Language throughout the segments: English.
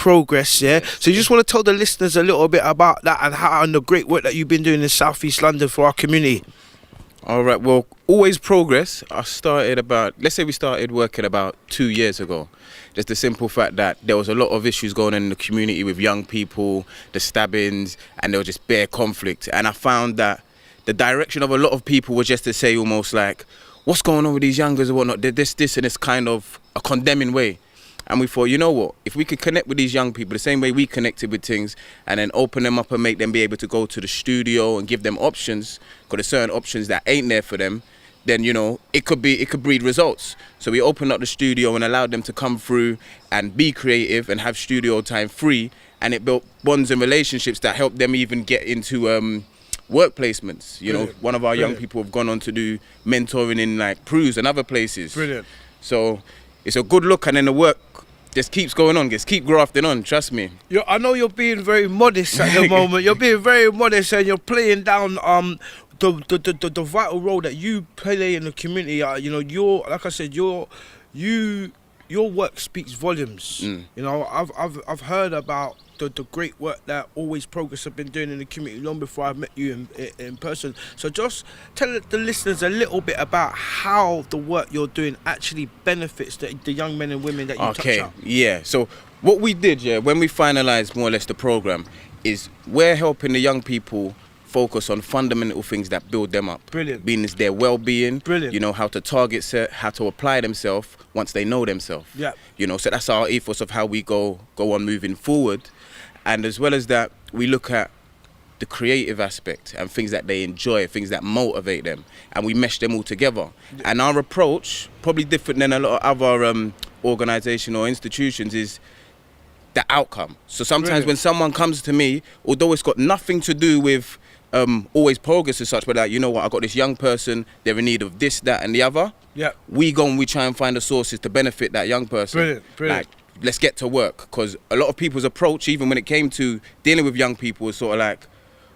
progress, yeah? So you just want to tell the listeners a little bit about that and the great work that you've been doing in South East London for our community. All right, well, always progress. I started let's say we started working about 2 years ago. Just the simple fact that there was a lot of issues going on in the community with young people, the stabbings, and there was just bare conflict. And I found that the direction of a lot of people was just to say almost like, what's going on with these youngers and whatnot? They're this, and it's kind of a condemning way. And we thought, you know what, if we could connect with these young people the same way we connected with things and then open them up and make them be able to go to the studio and give them options, because there's certain options that ain't there for them, then, you know, it could breed results. So we opened up the studio and allowed them to come through and be creative and have studio time free, and it built bonds and relationships that helped them even get into work placements. You know, one of our young people have gone on to do mentoring in like Peru's and other places. Brilliant. So it's a good look, and then the work just keeps going on, just keep grafting on, trust me. I know you're being very modest at the moment. You're being very modest, and you're playing down the vital role that you play in the community. You know, like I said, your work speaks volumes. You know, I've heard about the great work that Always Progress have been doing in the community long before I met you in person. So just tell the listeners a little bit about how the work you're doing actually benefits the young men and women that you touch on. Yeah. So what we did, when we finalised more or less the programme, is we're helping the young people focus on fundamental things that build them up. Brilliant. Being their well-being. Brilliant. You know, how to target set, how to apply themselves once they know themselves. Yeah. You know, so that's our ethos of how we go on moving forward. And as well as that, we look at the creative aspect and things that they enjoy, things that motivate them, and we mesh them all together. Yeah. And our approach, probably different than a lot of other organisations or institutions, is the outcome. So sometimes when someone comes to me, although it's got nothing to do with Always Progress as such, but like, you know what, I got this young person, they're in need of this, that and the other. Yeah. We go and we try and find the sources to benefit that young person. Brilliant. Like, let's get to work, because a lot of people's approach, even when it came to dealing with young people, was sort of like,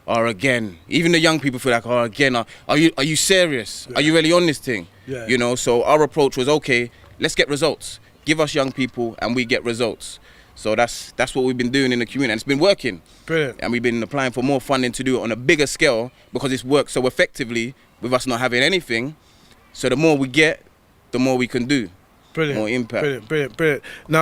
again, even the young people feel like, again, are you serious? Yeah. Are you really on this thing? Yeah. You know, so our approach was, okay, let's get results. Give us young people and we get results. So that's what we've been doing in the community, and it's been working. Brilliant. And we've been applying for more funding to do it on a bigger scale, because it's worked so effectively with us not having anything. So the more we get, the more we can do. Brilliant. More impact. Brilliant. Now,